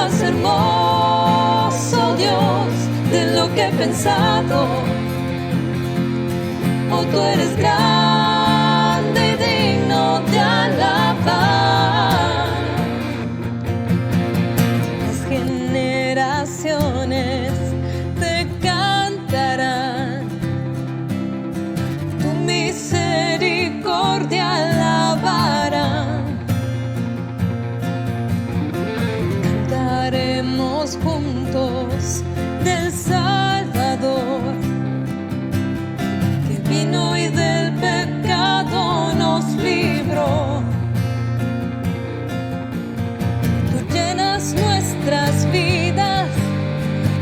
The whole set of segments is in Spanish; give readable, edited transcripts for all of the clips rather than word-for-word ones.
más hermoso, Dios, de lo que he pensado. Oh, tú eres grande y digno de alabar. Las generaciones te cantarán, tu misericordia alabarán. Cantaremos juntos del Salvador, que vino y del pecado nos libró. Tú llenas nuestras vidas,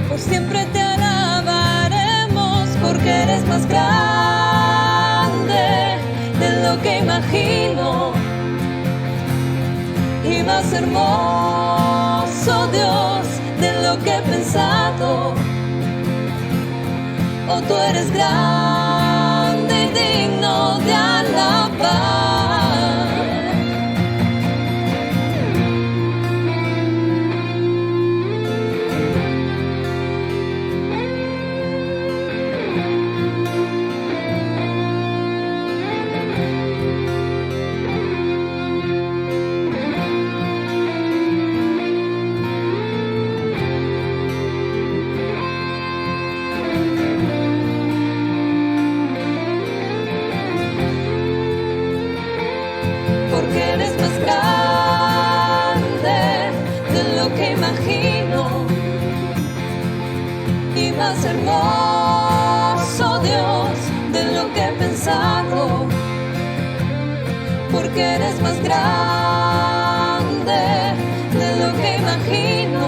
por siempre te alabaremos, porque eres más grande de lo que imagino y más hermoso, Dios, de lo que he pensado. Oh, tú eres grande y digno de alabar. Porque eres más grande de lo que imagino y más hermoso, Dios, de lo que he pensado. Porque eres más grande de lo que imagino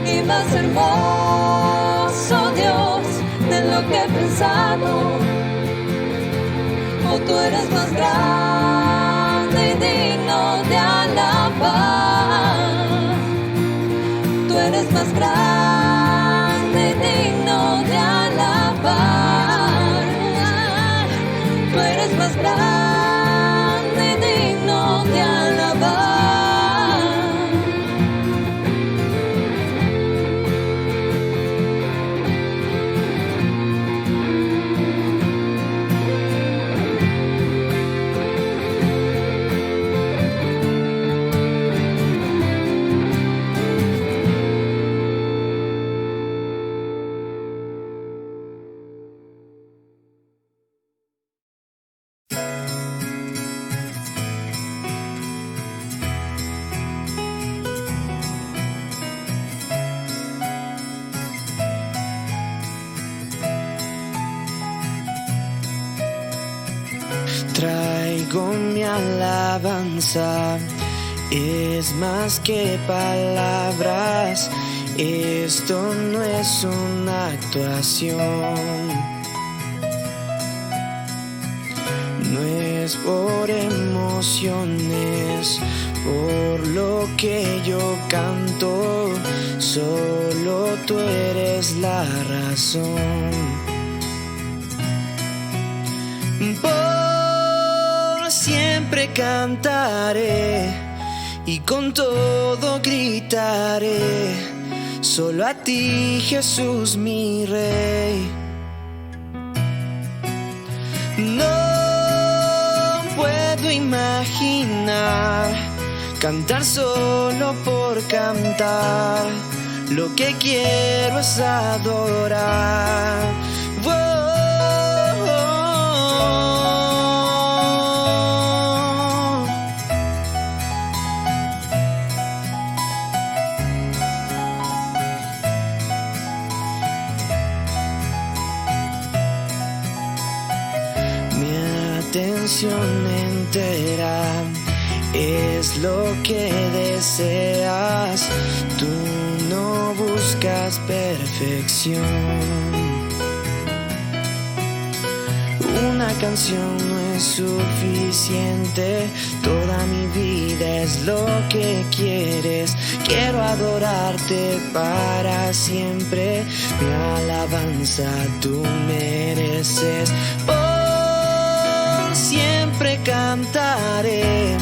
y más hermoso, Dios, de lo que he pensado. Oh, tú eres más grande y digno de alabar. Tú eres más grande y digno de alabar. Tú eres más grande y digno de alabar. Traigo mi alabanza, es más que palabras, esto no es una actuación, no es por emociones, por lo que yo canto, solo tú eres la razón. Siempre cantaré y con todo gritaré, solo a ti, Jesús, mi Rey. No puedo imaginar cantar solo por cantar, lo que quiero es adorar. Atención entera es lo que deseas, tú no buscas perfección. Una canción no es suficiente, toda mi vida es lo que quieres. Quiero adorarte para siempre, mi alabanza tú mereces. Siempre cantaré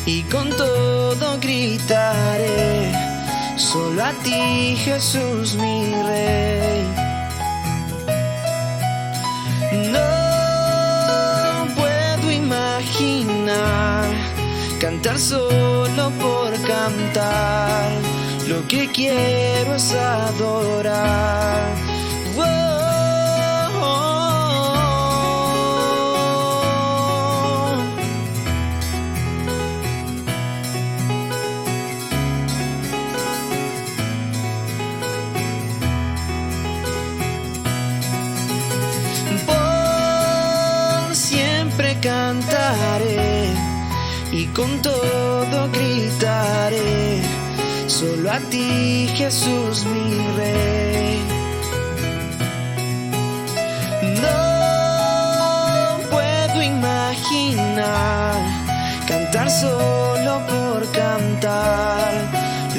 y con todo gritaré, solo a ti, Jesús, mi Rey. No puedo imaginar cantar solo por cantar, lo que quiero es adorar. Cantaré y con todo gritaré, solo a ti, Jesús, mi Rey. No puedo imaginar cantar solo por cantar,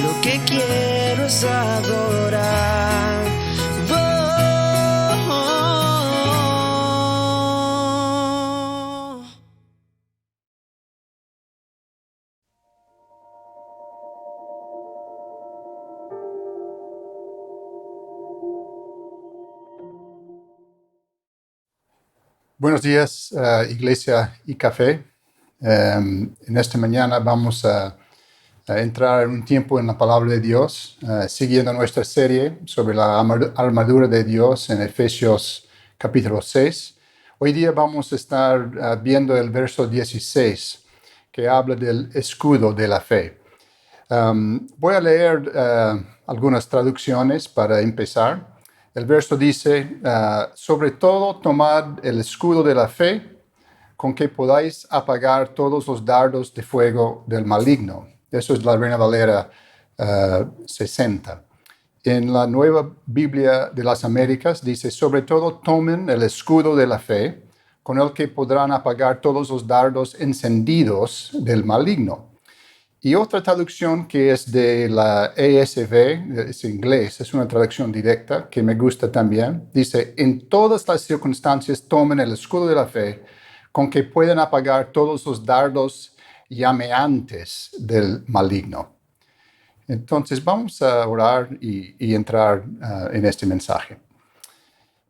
lo que quiero es adorar. Buenos días, Iglesia y Café. En esta mañana vamos a entrar en un tiempo en la palabra de Dios, siguiendo nuestra serie sobre la armadura de Dios en Efesios capítulo 6. Hoy día vamos a estar viendo el verso 16, que habla del escudo de la fe. Voy a leer algunas traducciones para empezar. El verso dice, sobre todo tomad el escudo de la fe, con que podáis apagar todos los dardos de fuego del maligno. Eso es la Reina Valera 60. En la Nueva Biblia de las Américas dice, sobre todo tomen el escudo de la fe, con el que podrán apagar todos los dardos encendidos del maligno. Y otra traducción que es de la ESV, es inglés, es una traducción directa que me gusta también. Dice, en todas las circunstancias tomen el escudo de la fe con que pueden apagar todos los dardos llameantes del maligno. Entonces vamos a orar y entrar en este mensaje.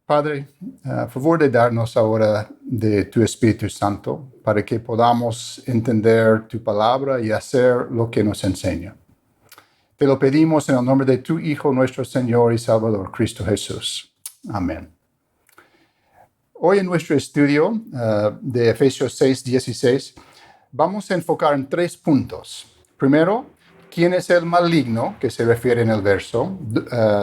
Padre, a favor de darnos ahora de tu Espíritu Santo para que podamos entender tu palabra y hacer lo que nos enseña. Te lo pedimos en el nombre de tu Hijo, nuestro Señor y Salvador, Cristo Jesús. Amén. Hoy en nuestro estudio de Efesios 6:16 vamos a enfocar en 3 puntos. Primero, ¿quién es el maligno que se refiere en el verso?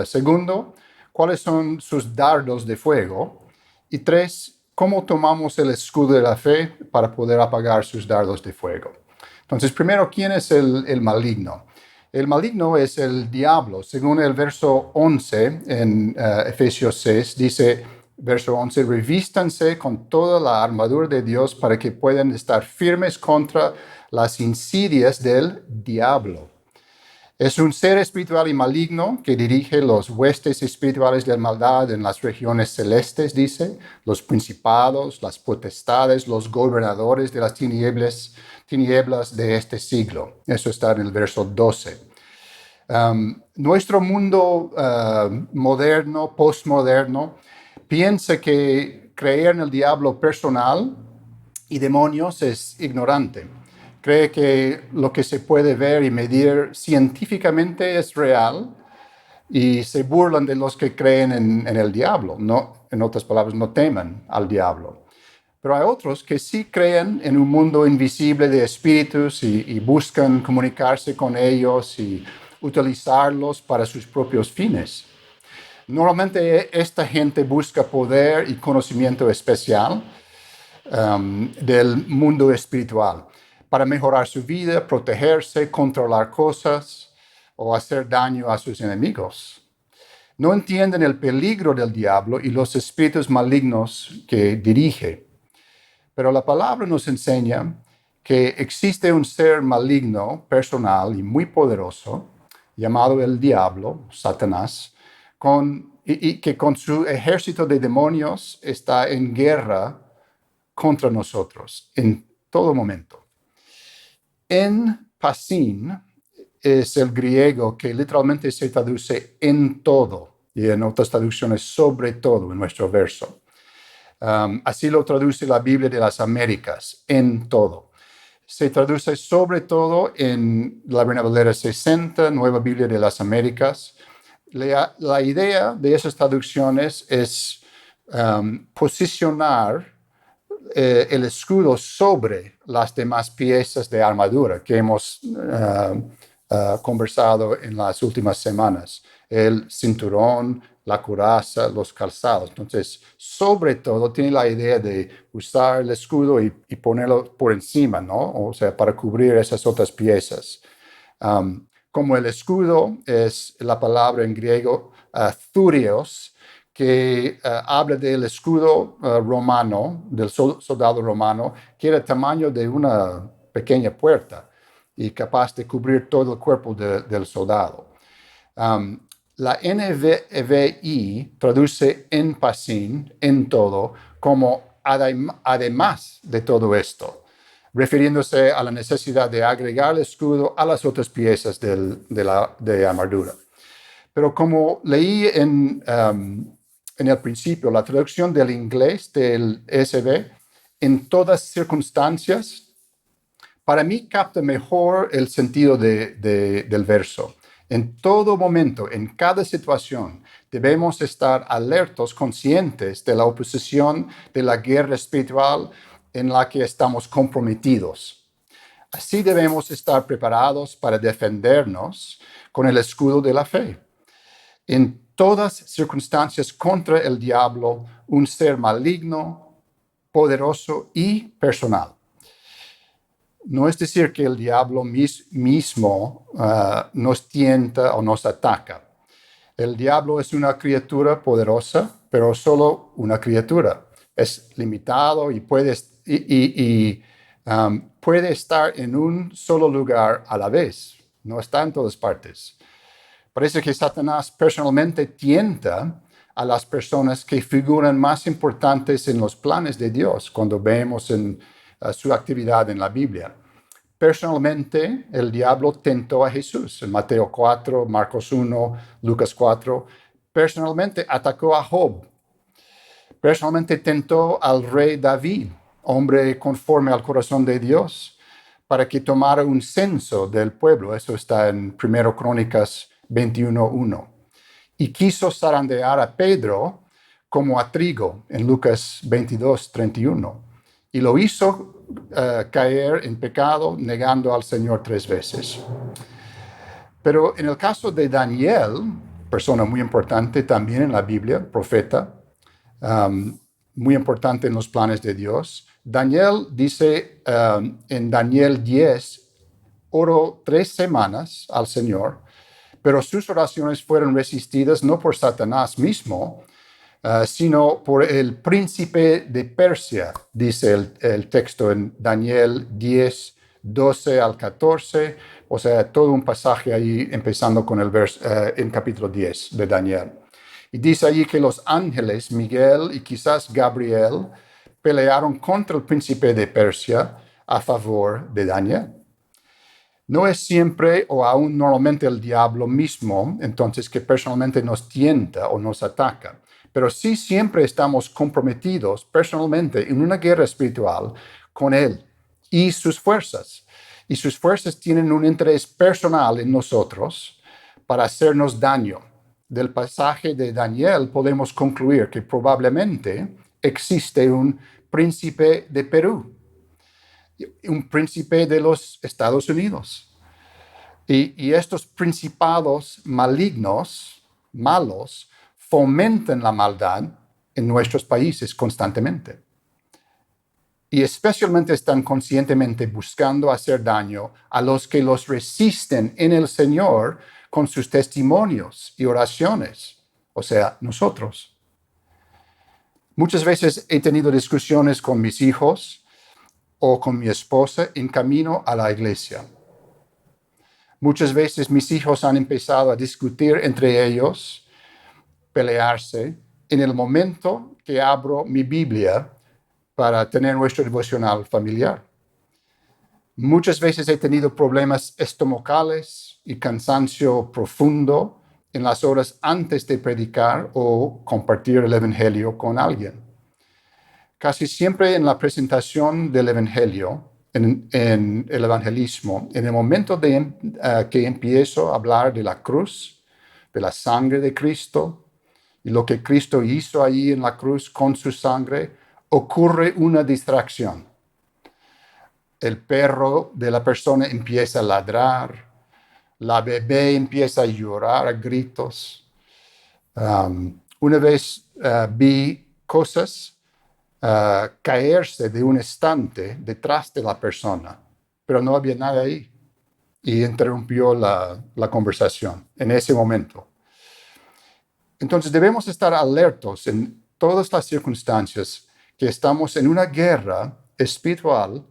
Segundo, ¿cuáles son sus dardos de fuego? Y 3, ¿cómo tomamos el escudo de la fe para poder apagar sus dardos de fuego? Entonces, primero, ¿quién es el maligno? El maligno es el diablo. Según el verso 11 en Efesios 6, dice, verso 11, revístanse con toda la armadura de Dios para que puedan estar firmes contra las insidias del diablo. Es un ser espiritual y maligno que dirige los huestes espirituales de maldad en las regiones celestes, dice, los principados, las potestades, los gobernadores de las tinieblas de este siglo. Eso está en el verso 12. Nuestro mundo moderno, postmoderno, piensa que creer en el diablo personal y demonios es ignorante. Cree que lo que se puede ver y medir científicamente es real y se burlan de los que creen en el diablo. No, en otras palabras, no temen al diablo. Pero hay otros que sí creen en un mundo invisible de espíritus y buscan comunicarse con ellos y utilizarlos para sus propios fines. Normalmente esta gente busca poder y conocimiento especial del mundo espiritual para mejorar su vida, protegerse, controlar cosas o hacer daño a sus enemigos. No entienden el peligro del diablo y los espíritus malignos que dirige. Pero la palabra nos enseña que existe un ser maligno, personal y muy poderoso, llamado el diablo, Satanás, y que con su ejército de demonios está en guerra contra nosotros en todo momento. En pasin es el griego que literalmente se traduce en todo, y en otras traducciones sobre todo en nuestro verso. Así lo traduce la Biblia de las Américas, en todo. Se traduce sobre todo en la Reina Valera 60, Nueva Biblia de las Américas. La idea de esas traducciones es posicionar el escudo sobre las demás piezas de armadura que hemos conversado en las últimas semanas. El cinturón, la coraza, los calzados. Entonces, sobre todo, tiene la idea de usar el escudo y ponerlo por encima, ¿no? O sea, para cubrir esas otras piezas. Como el escudo es la palabra en griego thurios, que habla del escudo romano, del soldado romano, que era el tamaño de una pequeña puerta y capaz de cubrir todo el cuerpo del soldado. La NVI traduce en pasin, en todo, como además de todo esto, refiriéndose a la necesidad de agregar el escudo a las otras piezas de armadura. Pero como leí en el principio, la traducción del inglés del ESV, en todas circunstancias, para mí capta mejor el sentido del verso. En todo momento, en cada situación, debemos estar alertos, conscientes de la oposición, de la guerra espiritual en la que estamos comprometidos. Así debemos estar preparados para defendernos con el escudo de la fe. En todas circunstancias contra el diablo, un ser maligno, poderoso y personal. No es decir que el diablo mismo nos tienta o nos ataca. El diablo es una criatura poderosa, pero solo una criatura. Es limitado y puede estar en un solo lugar a la vez. No está en todas partes. Parece que Satanás personalmente tienta a las personas que figuran más importantes en los planes de Dios cuando vemos en su actividad en la Biblia. Personalmente, el diablo tentó a Jesús en Mateo 4, Marcos 1, Lucas 4. Personalmente atacó a Job. Personalmente tentó al rey David, hombre conforme al corazón de Dios, para que tomara un censo del pueblo. Eso está en 1 Crónicas 21:1. Y quiso zarandear a Pedro como a trigo en Lucas 22:31. Y lo hizo caer en pecado, negando al Señor 3 veces. Pero en el caso de Daniel, persona muy importante también en la Biblia, profeta, muy importante en los planes de Dios, Daniel dice en Daniel 10, oró 3 semanas al Señor, pero sus oraciones fueron resistidas no por Satanás mismo, sino por el príncipe de Persia, dice el texto en Daniel 10, 12 al 14, o sea, todo un pasaje ahí empezando con el verso en capítulo 10 de Daniel. Y dice allí que los ángeles, Miguel y quizás Gabriel, pelearon contra el príncipe de Persia a favor de Daniel. No es siempre o aún normalmente el diablo mismo, entonces, que personalmente nos tienta o nos ataca. Pero sí siempre estamos comprometidos personalmente en una guerra espiritual con él y sus fuerzas. Y sus fuerzas tienen un interés personal en nosotros para hacernos daño. Del pasaje de Daniel podemos concluir que probablemente existe un príncipe de Perú, un príncipe de los Estados Unidos. Y estos principados malignos, malos, fomentan la maldad en nuestros países constantemente. Y especialmente están conscientemente buscando hacer daño a los que los resisten en el Señor con sus testimonios y oraciones, o sea, nosotros. Muchas veces he tenido discusiones con mis hijos o con mi esposa en camino a la iglesia. Muchas veces mis hijos han empezado a discutir entre ellos, pelearse, en el momento que abro mi Biblia para tener nuestro devocional familiar. Muchas veces he tenido problemas estomacales y cansancio profundo en las horas antes de predicar o compartir el Evangelio con alguien. Casi siempre en la presentación del Evangelio, en el evangelismo, en el momento que empiezo a hablar de la cruz, de la sangre de Cristo y lo que Cristo hizo allí en la cruz con su sangre, ocurre una distracción. El perro de la persona empieza a ladrar, la bebé empieza a llorar a gritos. Una vez vi cosas caerse de un estante detrás de la persona, pero no había nada ahí. Y interrumpió la conversación en ese momento. Entonces debemos estar alertos en todas las circunstancias que estamos en una guerra espiritual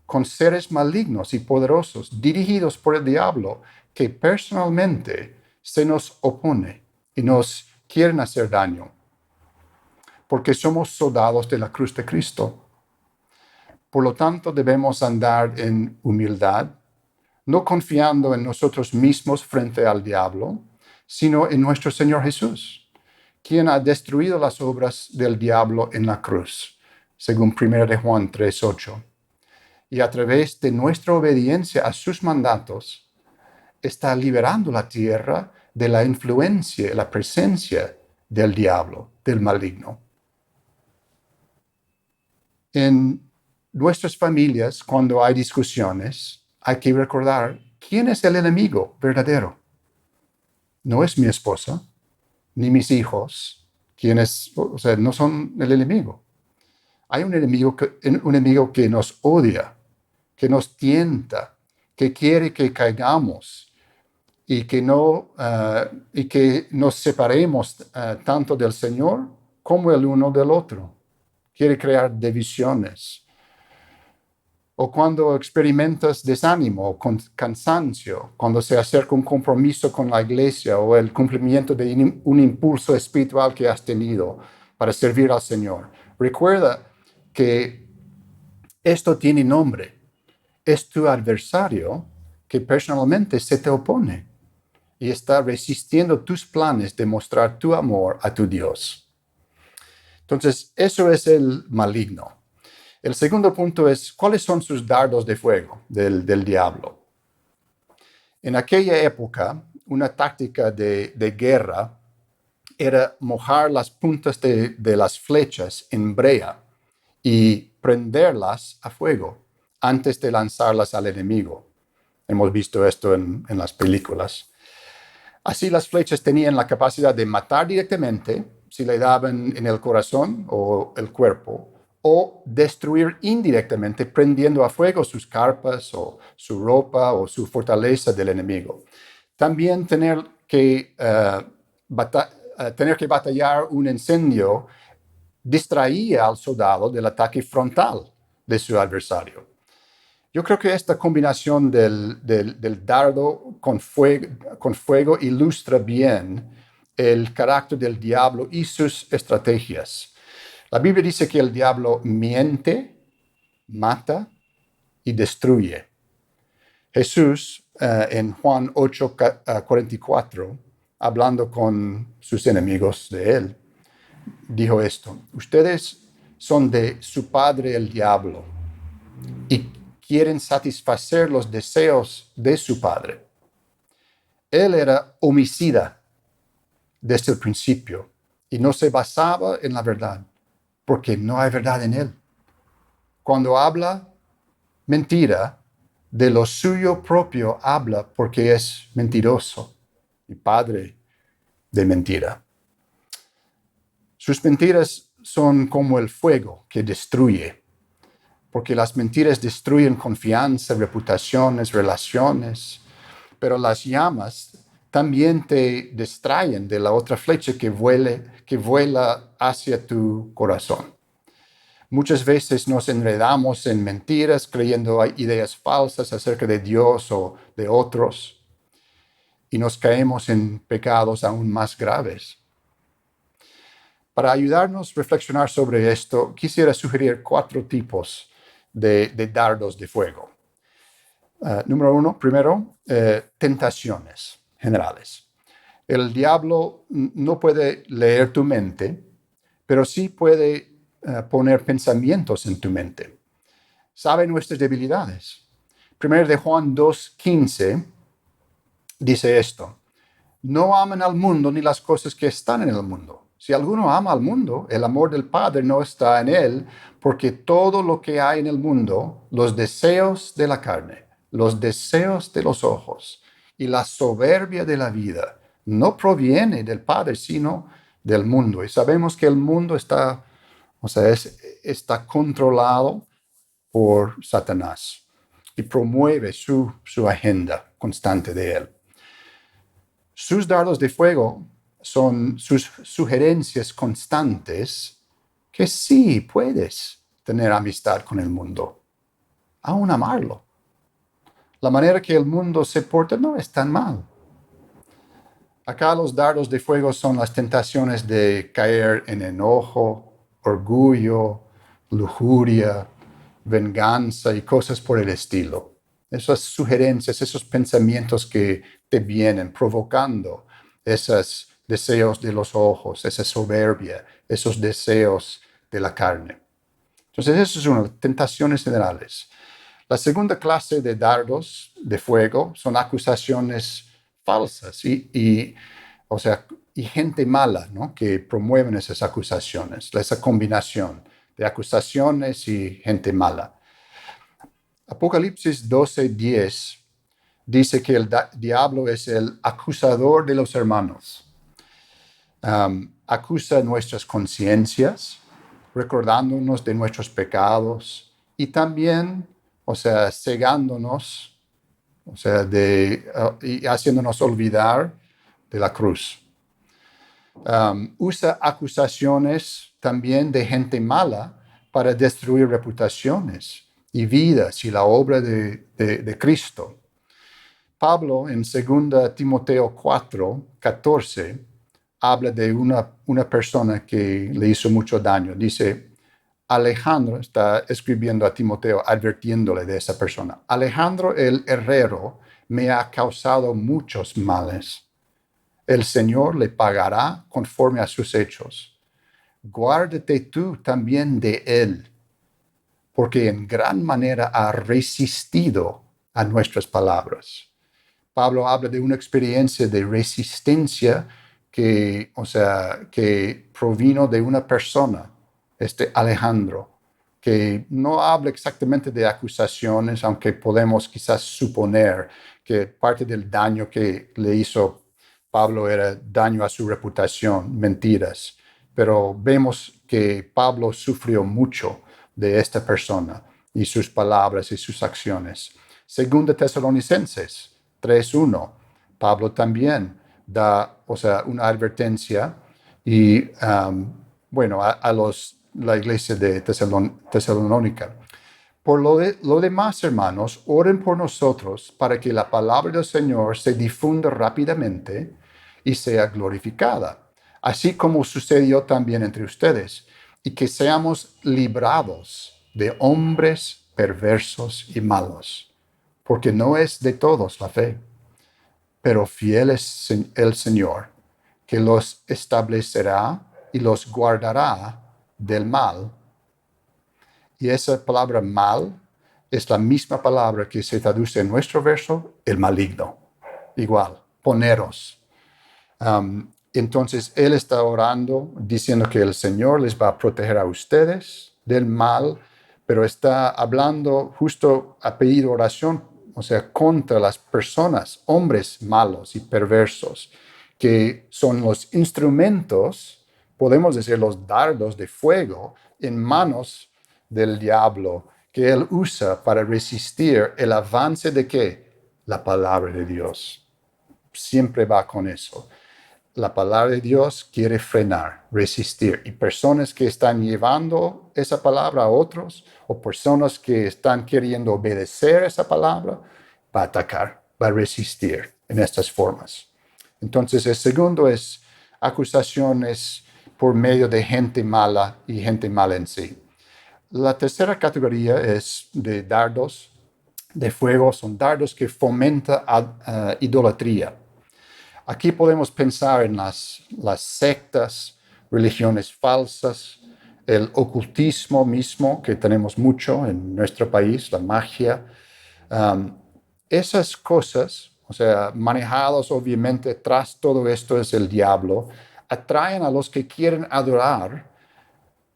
con seres malignos y poderosos dirigidos por el diablo que personalmente se nos opone y nos quieren hacer daño, porque somos soldados de la cruz de Cristo. Por lo tanto, debemos andar en humildad, no confiando en nosotros mismos frente al diablo, sino en nuestro Señor Jesús, quien ha destruido las obras del diablo en la cruz, según 1 de Juan 3:8. Y a través de nuestra obediencia a sus mandatos, está liberando la tierra de la influencia, la presencia del diablo, del maligno. En nuestras familias, cuando hay discusiones, hay que recordar quién es el enemigo verdadero. No es mi esposa, ni mis hijos, no son el enemigo. Hay un enemigo que nos odia, que nos tienta, que quiere que caigamos y que nos separemos tanto del Señor como el uno del otro. Quiere crear divisiones. O cuando experimentas desánimo o cansancio, cuando se acerca un compromiso con la iglesia o el cumplimiento de un impulso espiritual que has tenido para servir al Señor. Recuerda que esto tiene nombre. Es tu adversario que personalmente se te opone y está resistiendo tus planes de mostrar tu amor a tu Dios. Entonces, eso es el maligno. El segundo punto es, ¿cuáles son sus dardos de fuego del diablo? En aquella época, una táctica de guerra era mojar las puntas de las flechas en brea y prenderlas a fuego antes de lanzarlas al enemigo. Hemos visto esto en las películas. Así las flechas tenían la capacidad de matar directamente si le daban en el corazón o el cuerpo, o destruir indirectamente prendiendo a fuego sus carpas o su ropa o su fortaleza del enemigo. También tener que batallar un incendio distraía al soldado del ataque frontal de su adversario. Yo creo que esta combinación del dardo con fuego ilustra bien el carácter del diablo y sus estrategias. La Biblia dice que el diablo miente, mata y destruye. Jesús, en Juan 8:44, hablando con sus enemigos de él, dijo esto: ustedes son de su padre el diablo y quieren satisfacer los deseos de su padre. Él era homicida desde el principio y no se basaba en la verdad, porque no hay verdad en él. Cuando habla mentira, de lo suyo propio habla porque es mentiroso y padre de mentira. Sus mentiras son como el fuego que destruye, porque las mentiras destruyen confianza, reputaciones, relaciones, pero las llamas también te distraen de la otra flecha que vuela hacia tu corazón. Muchas veces nos enredamos en mentiras, creyendo ideas falsas acerca de Dios o de otros, y nos caemos en pecados aún más graves. Para ayudarnos a reflexionar sobre esto, quisiera sugerir 4 tipos de dardos de fuego. Número uno, primero, tentaciones generales. El diablo no puede leer tu mente, pero sí puede poner pensamientos en tu mente. Sabe nuestras debilidades. Primero de Juan 2:15 dice esto: no amen al mundo ni las cosas que están en el mundo. Si alguno ama al mundo, el amor del Padre no está en él, porque todo lo que hay en el mundo, los deseos de la carne, los deseos de los ojos y la soberbia de la vida, no proviene del Padre, sino del mundo. Y sabemos que el mundo está controlado por Satanás y promueve su agenda constante de él. Sus dardos de fuego son sus sugerencias constantes que sí puedes tener amistad con el mundo, aún amarlo. La manera que el mundo se porta no es tan mal. Acá los dardos de fuego son las tentaciones de caer en enojo, orgullo, lujuria, venganza y cosas por el estilo. Esas sugerencias, esos pensamientos que te vienen provocando esos deseos de los ojos, esa soberbia, esos deseos de la carne. Entonces, eso es una, tentaciones generales. La segunda clase de dardos de fuego son acusaciones falsas y gente mala, ¿no?, que promueven esas acusaciones, esa combinación de acusaciones y gente mala. Apocalipsis 12:10 dice que el diablo es el acusador de los hermanos. Acusa nuestras conciencias, recordándonos de nuestros pecados y también, cegándonos, y haciéndonos olvidar de la cruz. Usa acusaciones también de gente mala para destruir reputaciones y vidas y la obra de Cristo. Pablo en 2 Timoteo 4:14 habla de una persona que le hizo mucho daño. Dice, Alejandro, está escribiendo a Timoteo, advirtiéndole de esa persona. Alejandro el herrero me ha causado muchos males. El Señor le pagará conforme a sus hechos. Guárdate tú también de él, porque en gran manera ha resistido a nuestras palabras. Pablo habla de una experiencia de resistencia que provino de una persona, Alejandro, que no habla exactamente de acusaciones, aunque podemos quizás suponer que parte del daño que le hizo Pablo era daño a su reputación, mentiras. Pero vemos que Pablo sufrió mucho de esta persona y sus palabras y sus acciones. Segunda Tesalonicenses 3:1, Pablo también da una advertencia y la iglesia de Tesalónica. Por lo demás, hermanos, oren por nosotros para que la palabra del Señor se difunda rápidamente y sea glorificada, así como sucedió también entre ustedes, y que seamos librados de hombres perversos y malos, porque no es de todos la fe, pero fiel es el Señor, que los establecerá y los guardará del mal. Y esa palabra mal es la misma palabra que se traduce en nuestro verso, el maligno. Igual, poneros. Entonces, él está orando, diciendo que el Señor les va a proteger a ustedes del mal, pero está hablando justo a pedir oración, contra las personas, hombres malos y perversos, que son los instrumentos, podemos decir los dardos de fuego, en manos del diablo, que él usa para resistir el avance de ¿qué? La palabra de Dios. Siempre va con eso. La palabra de Dios quiere frenar, resistir. Y personas que están llevando esa palabra a otros, o personas que están queriendo obedecer esa palabra, va a atacar, va a resistir en estas formas. Entonces, el segundo es acusaciones por medio de gente mala y gente mala en sí. La tercera categoría es de dardos de fuego, son dardos que fomentan idolatría. Aquí podemos pensar en las sectas, religiones falsas, el ocultismo mismo, que tenemos mucho en nuestro país, la magia. Esas cosas, o sea, manejados obviamente tras todo esto es el diablo, atraen a los que quieren adorar,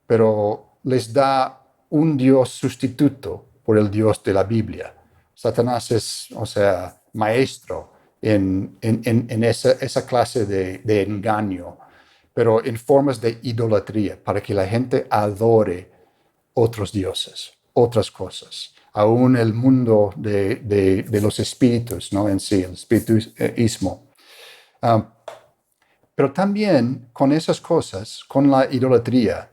pero les da un Dios sustituto por el Dios de la Biblia. Satanás es, o sea, maestro en esa clase de engaño, pero en formas de idolatría, para que la gente adore otros dioses, otras cosas. Aún el mundo de los espíritus, ¿no? En sí, el espiritismo. Pero también con esas cosas, con la idolatría,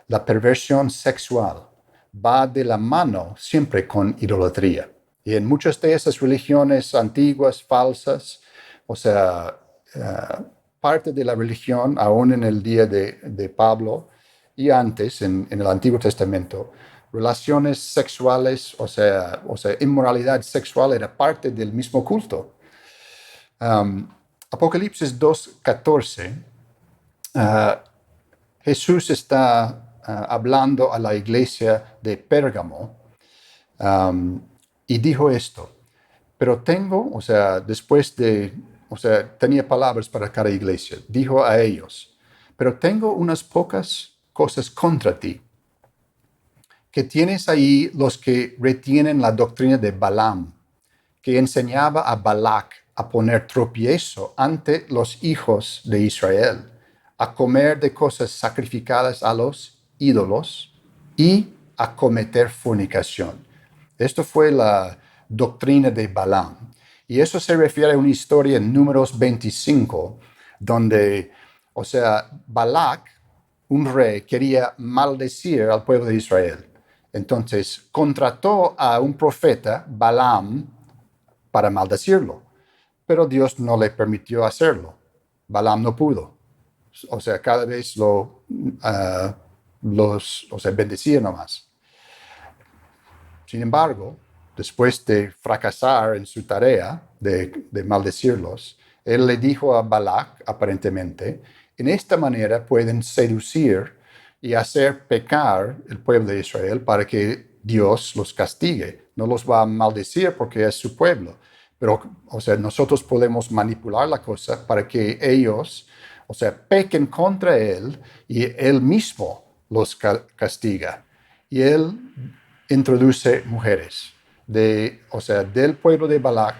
la perversión sexual va de la mano siempre con idolatría. Y en muchas de esas religiones antiguas, falsas, o sea, parte de la religión, aún en el día de Pablo y antes, en el Antiguo Testamento, relaciones sexuales, o sea, inmoralidad sexual era parte del mismo culto. Apocalipsis 2:14, Jesús está hablando a la iglesia de Pérgamo y dijo esto, pero tengo, o sea, tenía palabras para cada iglesia, dijo a ellos, pero tengo unas pocas cosas contra ti, que tienes ahí los que retienen la doctrina de Balaam, que enseñaba a Balac a poner tropiezo ante los hijos de Israel, a comer de cosas sacrificadas a los ídolos y a cometer fornicación. Esto fue la doctrina de Balaam. Y eso se refiere a una historia en Números 25, donde, o sea, Balac, un rey, quería maldecir al pueblo de Israel. Entonces, contrató a un profeta, Balaam, para maldecirlo. Pero Dios no le permitió hacerlo. Balaam no pudo. O sea, cada vez bendecía nomás. Sin embargo, después de fracasar en su tarea de maldecirlos, él le dijo a Balac, aparentemente, en esta manera pueden seducir y hacer pecar el pueblo de Israel para que Dios los castigue. No los va a maldecir porque es su pueblo. Pero, o sea, nosotros podemos manipular la cosa para que ellos, o sea, pequen contra él y él mismo los castiga. Y él introduce mujeres del pueblo de Balac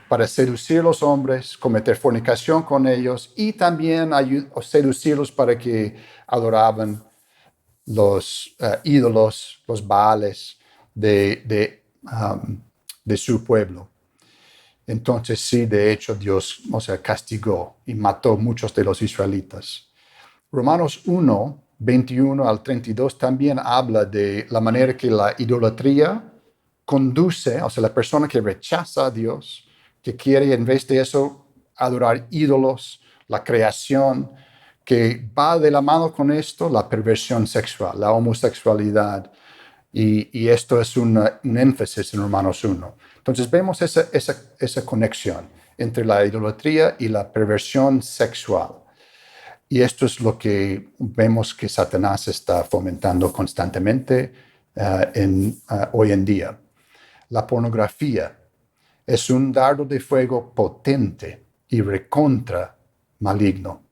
para seducir a los hombres, cometer fornicación con ellos y también seducirlos para que adoraban los ídolos, los baales de su pueblo. Entonces sí, de hecho Dios, castigó y mató muchos de los israelitas. Romanos 1, 21 al 32 también habla de la manera que la idolatría conduce, o sea, la persona que rechaza a Dios, que quiere en vez de eso adorar ídolos, la creación, que va de la mano con esto, la perversión sexual, la homosexualidad, y esto es un énfasis en Romanos 1. Entonces vemos esa conexión entre la idolatría y la perversión sexual. Y esto es lo que vemos que Satanás está fomentando constantemente hoy en día. La pornografía es un dardo de fuego potente y recontra maligno.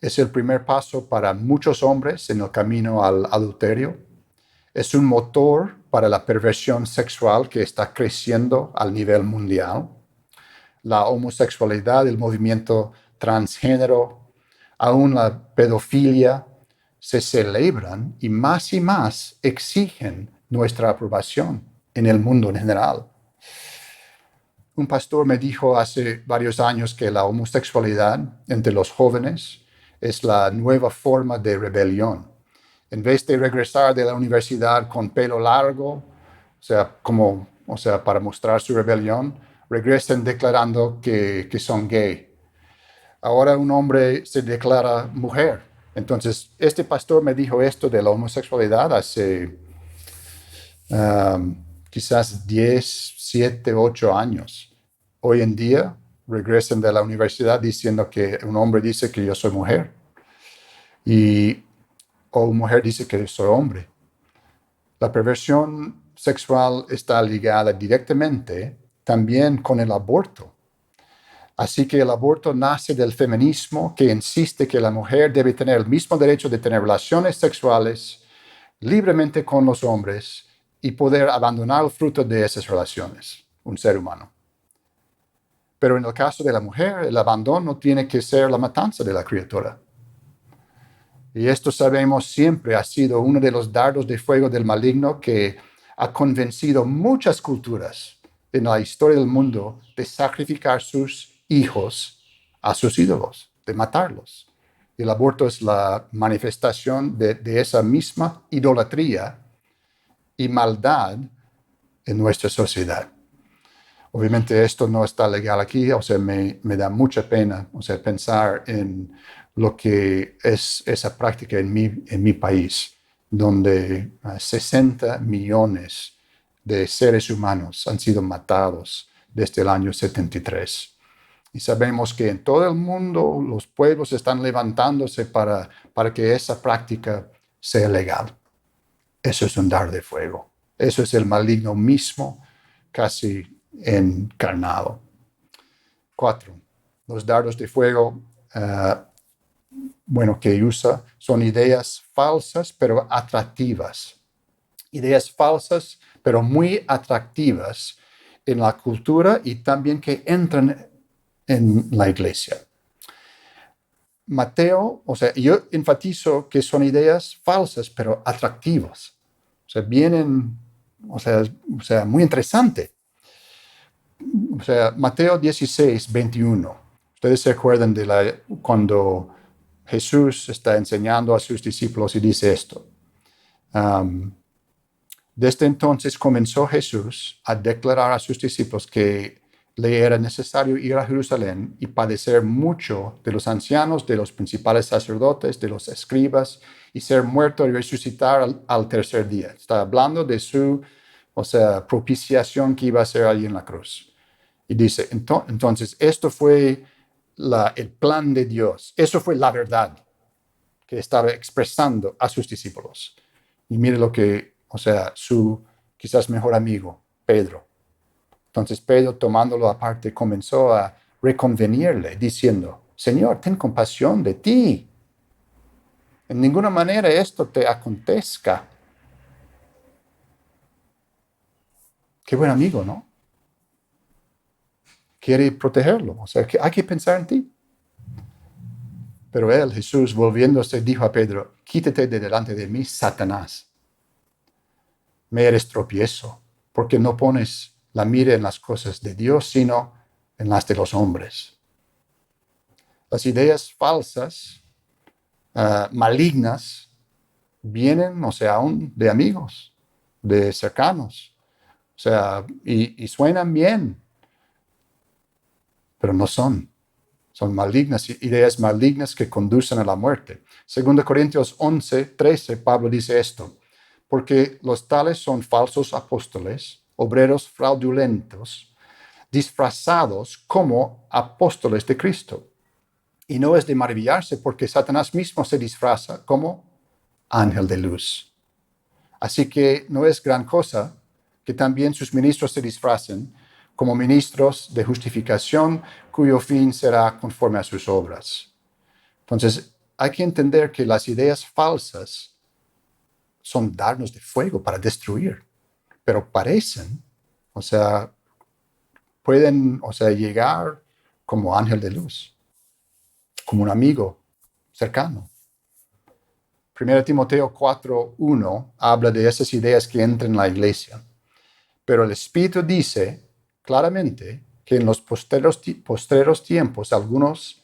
Es el primer paso para muchos hombres en el camino al adulterio. Es un motor para la perversión sexual que está creciendo al nivel mundial. La homosexualidad, el movimiento transgénero, aún la pedofilia, se celebran y más exigen nuestra aprobación en el mundo en general. Un pastor me dijo hace varios años que la homosexualidad entre los jóvenes es la nueva forma de rebelión. En vez de regresar de la universidad con pelo largo, para mostrar su rebelión, regresen declarando que son gay. Ahora un hombre se declara mujer. Entonces, este pastor me dijo esto de la homosexualidad hace quizás 10, 7, 8 años. Hoy en día regresan de la universidad diciendo que un hombre dice que yo soy mujer o una mujer dice que yo soy hombre. La perversión sexual está ligada directamente también con el aborto. Así que el aborto nace del feminismo que insiste que la mujer debe tener el mismo derecho de tener relaciones sexuales libremente con los hombres y poder abandonar el fruto de esas relaciones, un ser humano. Pero en el caso de la mujer, el abandono tiene que ser la matanza de la criatura. Y esto sabemos siempre ha sido uno de los dardos de fuego del maligno que ha convencido muchas culturas en la historia del mundo de sacrificar sus hijos a sus ídolos, de matarlos. El aborto es la manifestación de esa misma idolatría y maldad en nuestra sociedad. Obviamente esto no está legal aquí, o sea, me da mucha pena, o sea, pensar en lo que es esa práctica en mi país, donde 60 millones de seres humanos han sido matados desde el año 73. Y sabemos que en todo el mundo los pueblos están levantándose para que esa práctica sea legal. Eso es un dardo de fuego. Eso es el maligno mismo, casi encarnado. 4. Los dardos de fuego, que usa son ideas falsas pero atractivas. Ideas falsas pero muy atractivas en la cultura y también que entran en la iglesia. Mateo, o sea, yo enfatizo que son ideas falsas pero atractivas. O sea, vienen, o sea, muy interesante. O sea, Mateo 16, 21. Ustedes se acuerdan de cuando Jesús está enseñando a sus discípulos y dice esto. Desde entonces comenzó Jesús a declarar a sus discípulos que le era necesario ir a Jerusalén y padecer mucho de los ancianos, de los principales sacerdotes, de los escribas, y ser muerto y resucitar al tercer día. Está hablando de su, propiciación que iba a hacer allí en la cruz. Y dice, entonces, esto fue el plan de Dios. Eso fue la verdad que estaba expresando a sus discípulos. Y mire lo que, su quizás mejor amigo, Pedro. Entonces Pedro, tomándolo aparte, comenzó a reconvenirle, diciendo, Señor, ten compasión de ti. En ninguna manera esto te acontezca. Qué buen amigo, ¿no? Quiere protegerlo. Que hay que pensar en ti. Pero él, Jesús, volviéndose, dijo a Pedro, quítate de delante de mí, Satanás. Me eres tropiezo, porque no pones la mira en las cosas de Dios, sino en las de los hombres. Las ideas falsas, malignas, vienen, aún de amigos, de cercanos, y suenan bien, pero no son. Son malignas, ideas malignas que conducen a la muerte. 2 Corintios 11, 13, Pablo dice esto, porque los tales son falsos apóstoles, obreros fraudulentos, disfrazados como apóstoles de Cristo. Y no es de maravillarse porque Satanás mismo se disfraza como ángel de luz. Así que no es gran cosa que también sus ministros se disfracen como ministros de justificación cuyo fin será conforme a sus obras. Entonces, hay que entender que las ideas falsas son dardos de fuego para destruir, pero parecen, pueden, llegar como ángel de luz, como un amigo cercano. 1 Timoteo 4:1 habla de esas ideas que entran en la iglesia, pero el Espíritu dice claramente que en los postreros tiempos algunos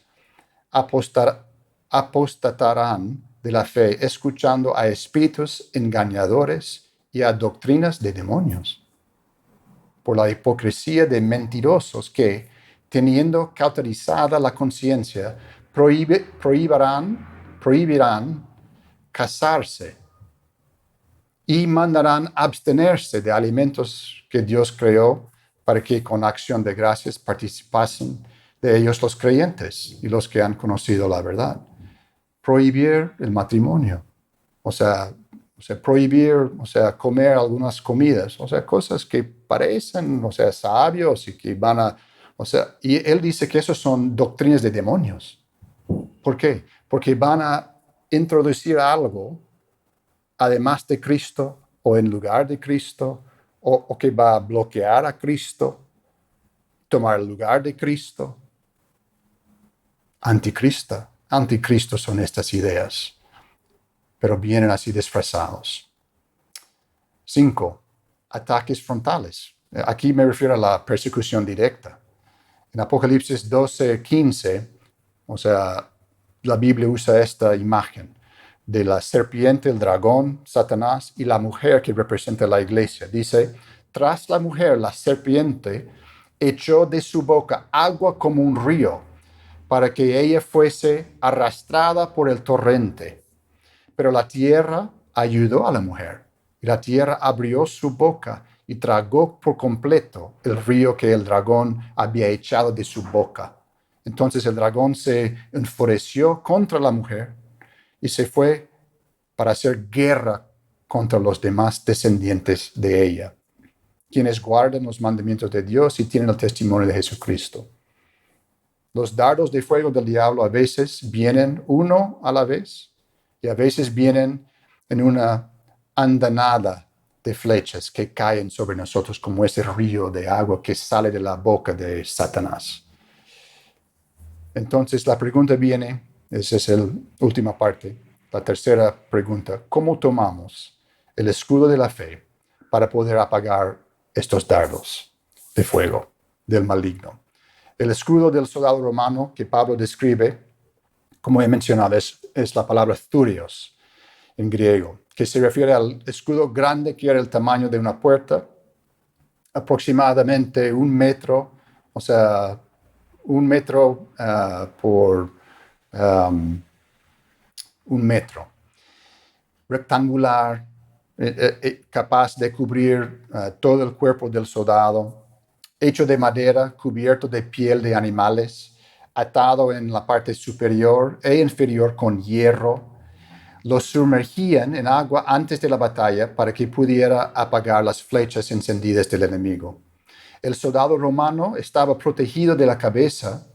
apostatarán de la fe, escuchando a espíritus engañadores y a doctrinas de demonios, por la hipocresía de mentirosos que, teniendo cauterizada la conciencia, prohibirán casarse y mandarán abstenerse de alimentos que Dios creó para que con acción de gracias participasen de ellos los creyentes y los que han conocido la verdad. Prohibir el matrimonio, o sea, prohibir, comer algunas comidas, cosas que parecen, sabios y que van a, y él dice que esos son doctrinas de demonios. ¿Por qué? Porque van a introducir algo además de Cristo o en lugar de Cristo o que va a bloquear a Cristo, tomar el lugar de Cristo. Anticristo son estas ideas, pero vienen así disfrazados. 5. Ataques frontales. Aquí me refiero a la persecución directa. En Apocalipsis 12:15, la Biblia usa esta imagen de la serpiente, el dragón, Satanás y la mujer que representa la iglesia. Dice, tras la mujer, la serpiente echó de su boca agua como un río para que ella fuese arrastrada por el torrente. Pero la tierra ayudó a la mujer, y la tierra abrió su boca y tragó por completo el río que el dragón había echado de su boca. Entonces el dragón se enfureció contra la mujer y se fue para hacer guerra contra los demás descendientes de ella, quienes guardan los mandamientos de Dios y tienen el testimonio de Jesucristo. Los dardos de fuego del diablo a veces vienen uno a la vez y a veces vienen en una andanada de flechas que caen sobre nosotros como ese río de agua que sale de la boca de Satanás. Entonces la pregunta viene, esa es la última parte, la tercera pregunta, ¿cómo tomamos el escudo de la fe para poder apagar estos dardos de fuego del maligno? El escudo del soldado romano que Pablo describe, como he mencionado, es la palabra thurios en griego, que se refiere al escudo grande que era el tamaño de una puerta, aproximadamente 1 metro, por 1 metro, rectangular, capaz de cubrir todo el cuerpo del soldado, hecho de madera, cubierto de piel de animales, atado en la parte superior e inferior con hierro. Los sumergían en agua antes de la batalla para que pudiera apagar las flechas encendidas del enemigo. El soldado romano estaba protegido de la cabeza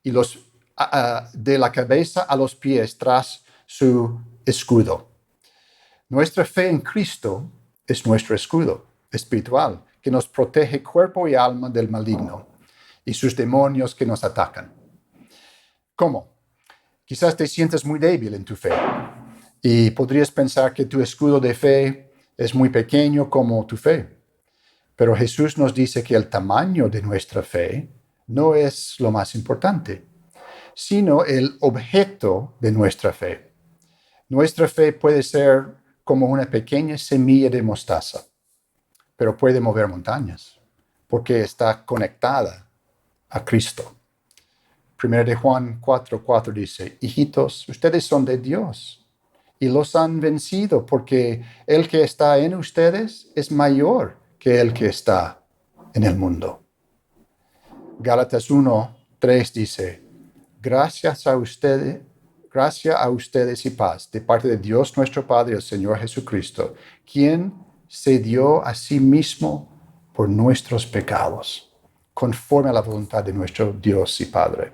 y de la cabeza a los pies tras su escudo. Nuestra fe en Cristo es nuestro escudo espiritual que nos protege cuerpo y alma del maligno y sus demonios que nos atacan. ¿Cómo? Quizás te sientas muy débil en tu fe y podrías pensar que tu escudo de fe es muy pequeño como tu fe. Pero Jesús nos dice que el tamaño de nuestra fe no es lo más importante, sino el objeto de nuestra fe. Nuestra fe puede ser como una pequeña semilla de mostaza, pero puede mover montañas, porque está conectada a Cristo. 1 de Juan 4:4 dice, hijitos, ustedes son de Dios y los han vencido, porque el que está en ustedes es mayor que el que está en el mundo. Gálatas 1:3 dice, gracias a ustedes y paz de parte de Dios nuestro Padre y el Señor Jesucristo, quien se dio a sí mismo por nuestros pecados, conforme a la voluntad de nuestro Dios y Padre.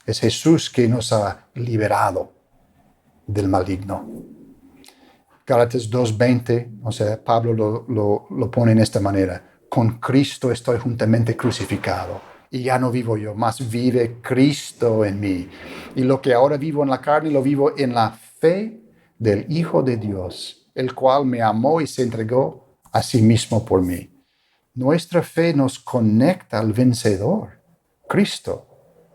Es Jesús que nos ha liberado del maligno. Gálatas 2:20, Pablo lo pone en esta manera. Con Cristo estoy juntamente crucificado, y ya no vivo yo, mas vive Cristo en mí. Y lo que ahora vivo en la carne, lo vivo en la fe del Hijo de Dios, el cual me amó y se entregó a sí mismo por mí. Nuestra fe nos conecta al vencedor, Cristo.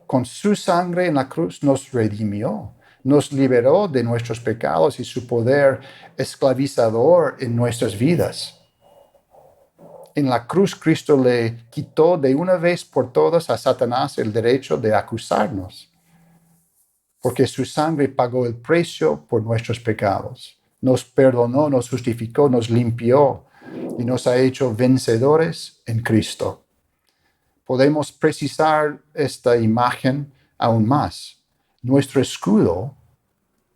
Con su sangre en la cruz nos redimió, nos liberó de nuestros pecados y su poder esclavizador en nuestras vidas. En la cruz Cristo le quitó de una vez por todas a Satanás el derecho de acusarnos, porque su sangre pagó el precio por nuestros pecados. nos perdonó, nos justificó, nos limpió y nos ha hecho vencedores en Cristo. Podemos precisar esta imagen aún más. Nuestro escudo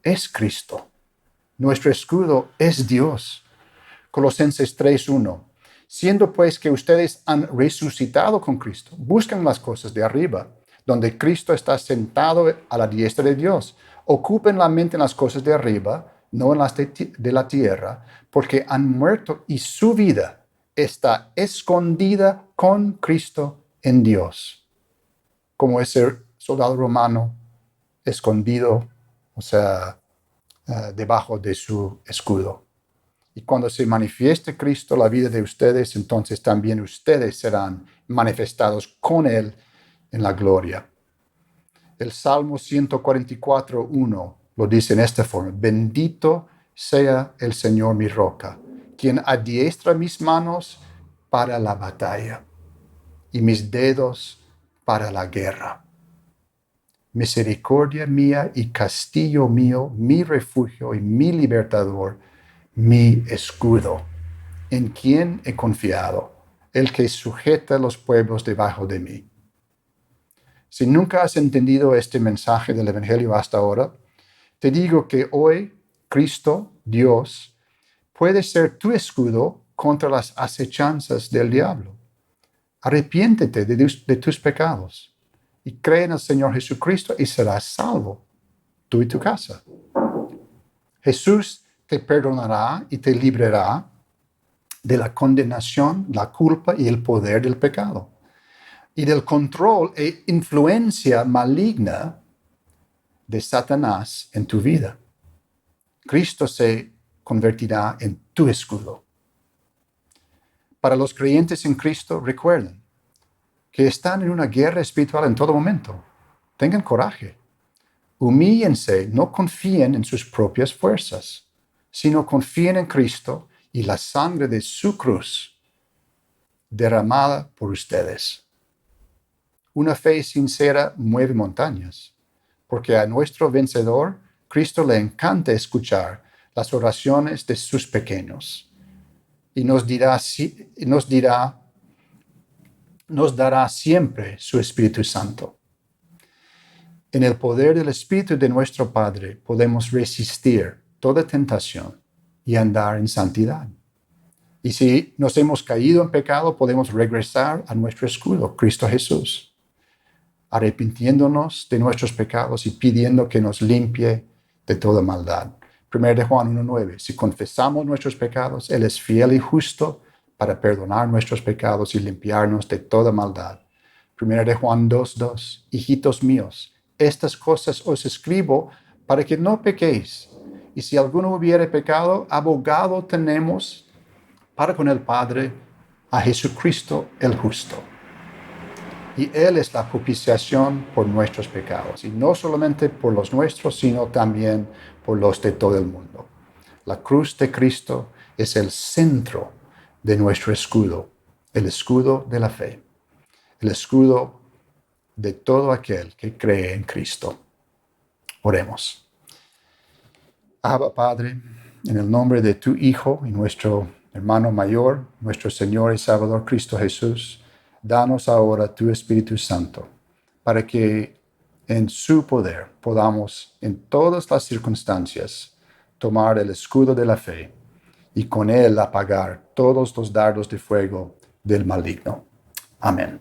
es Cristo. Nuestro escudo es Dios. Colosenses 3:1. Siendo pues que ustedes han resucitado con Cristo, busquen las cosas de arriba, donde Cristo está sentado a la diestra de Dios. Ocupen la mente en las cosas de arriba, no en las de la tierra, porque han muerto y su vida está escondida con Cristo en Dios. Como ese soldado romano escondido, o sea, debajo de su escudo. Y cuando se manifieste Cristo en la vida de ustedes, entonces también ustedes serán manifestados con Él en la gloria. El Salmo 144:1 lo dice en esta forma: bendito sea el Señor mi roca, quien adiestra mis manos para la batalla y mis dedos para la guerra. Misericordia mía y castillo mío, mi refugio y mi libertador, mi escudo, en quien he confiado, el que sujeta los pueblos debajo de mí. Si nunca has entendido este mensaje del Evangelio hasta ahora, te digo que hoy Cristo, Dios, puede ser tu escudo contra las acechanzas del diablo. Arrepiéntete de tus pecados y cree en el Señor Jesucristo y serás salvo, tú y tu casa. Jesús te perdonará y te librará de la condenación, la culpa y el poder del pecado, y del control e influencia maligna de Satanás en tu vida. Cristo se convertirá en tu escudo. Para los creyentes en Cristo, recuerden que están en una guerra espiritual en todo momento. Tengan coraje. Humíllense, no confíen en sus propias fuerzas, sino confíen en Cristo y la sangre de su cruz derramada por ustedes. Una fe sincera mueve montañas, porque a nuestro vencedor, Cristo le encanta escuchar las oraciones de sus pequeños y nos dará siempre su Espíritu Santo. En el poder del Espíritu de nuestro Padre podemos resistir toda tentación y andar en santidad. Y si nos hemos caído en pecado, podemos regresar a nuestro escudo, Cristo Jesús, arrepintiéndonos de nuestros pecados y pidiendo que nos limpie de toda maldad. 1 Juan 1:9. Si confesamos nuestros pecados, Él es fiel y justo para perdonar nuestros pecados y limpiarnos de toda maldad. 1 Juan 2:2. Hijitos míos, estas cosas os escribo para que no pequéis. Y si alguno hubiere pecado, abogado tenemos para con el Padre, a Jesucristo el justo. Y Él es la propiciación por nuestros pecados, y no solamente por los nuestros, sino también por los de todo el mundo. La cruz de Cristo es el centro de nuestro escudo, el escudo de la fe, el escudo de todo aquel que cree en Cristo. Oremos. Abba, Padre, en el nombre de tu Hijo y nuestro hermano mayor, nuestro Señor y Salvador Cristo Jesús, danos ahora tu Espíritu Santo, para que en su poder podamos en todas las circunstancias tomar el escudo de la fe y con él apagar todos los dardos de fuego del maligno. Amén.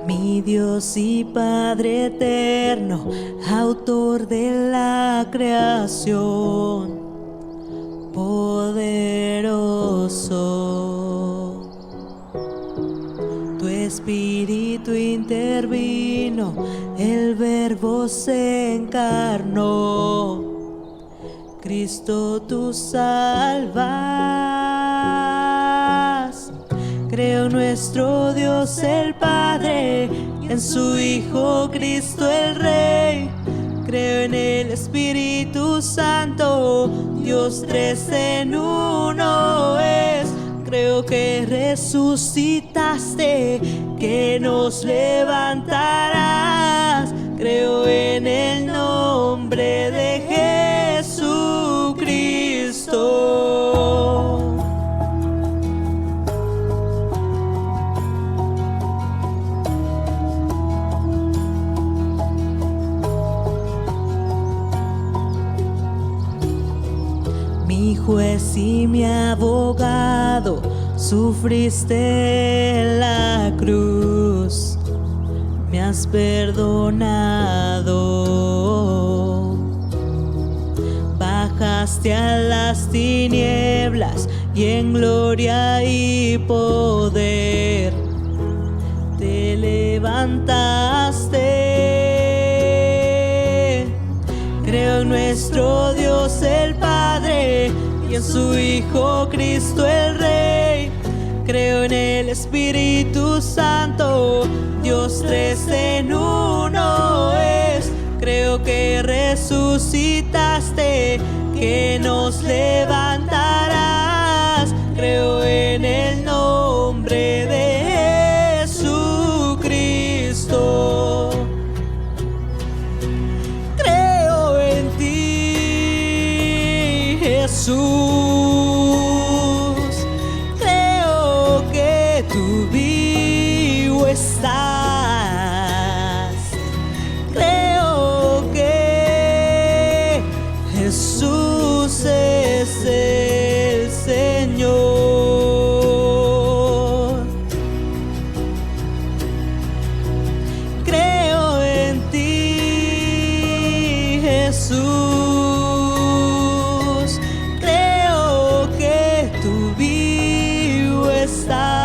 Mi Dios y Padre eterno, autor de la creación, poderoso. Tu Espíritu intervino, el Verbo se encarnó. Cristo tú salvas. Creo en nuestro Dios el Padre y en su Hijo Cristo el Rey. Creo en el Espíritu Santo, Dios tres en uno es. Creo que resucitaste, que nos levantarás. Creo en el nombre de Jesucristo. Mi juez y mi abogado, sufriste en la cruz, me has perdonado. Bajaste a las tinieblas y en gloria y poder te levantaste. Creo en nuestro Dios el Padre y en su Hijo Cristo el Rey. Creo en el Espíritu Santo, Dios tres en uno es. Creo que resucitaste, que nos levantarás. Creo en el nombre de Jesucristo. Creo en ti, Jesús. Creo que tú vivo estás. Creo que Jesús es el Señor. Creo en ti, Jesús. Creo que tú vivo estás.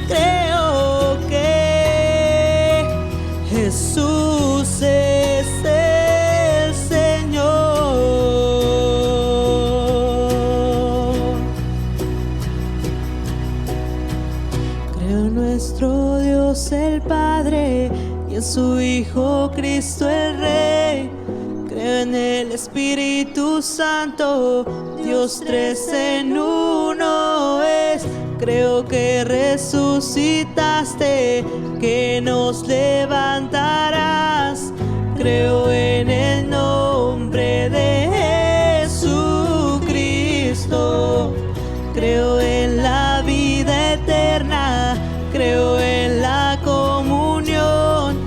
Creo que Jesús es el Señor. Creo en nuestro Dios el Padre y en su Hijo Cristo el Rey. Creo en el Espíritu Santo, Dios tres en uno es. Creo que resucitaste, que nos levantarás. Creo en el nombre de Jesucristo. Creo en la vida eterna, creo en la comunión.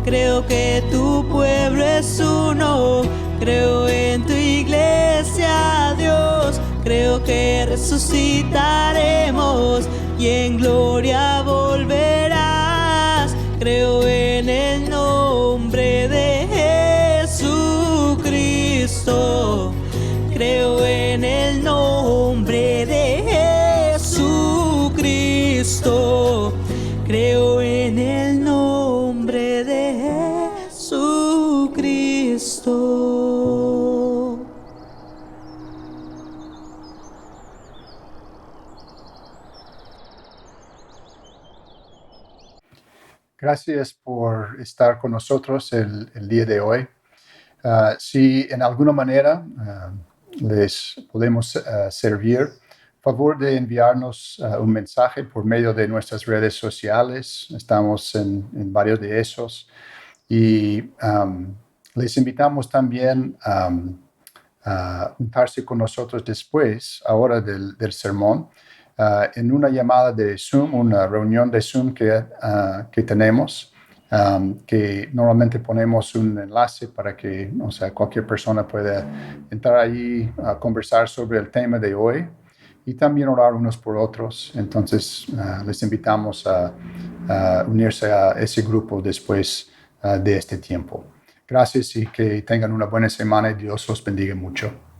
Creo que tu pueblo es uno, creo en tu iglesia, Dios. Creo que resucitaremos y en gloria volverás. Creo en el nombre de Jesucristo. Creo en el nombre de Jesucristo. Creo en el nombre de Jesucristo. Gracias por estar con nosotros el día de hoy. Si en alguna manera les podemos servir, favor de enviarnos un mensaje por medio de nuestras redes sociales. Estamos en varios de esos. Y les invitamos también a juntarse con nosotros después, ahora del sermón, en una llamada de Zoom, una reunión de Zoom que tenemos, que normalmente ponemos un enlace para que cualquier persona pueda entrar ahí a conversar sobre el tema de hoy y también orar unos por otros. Entonces, les invitamos a unirse a ese grupo después de este tiempo. Gracias y que tengan una buena semana y Dios los bendiga mucho.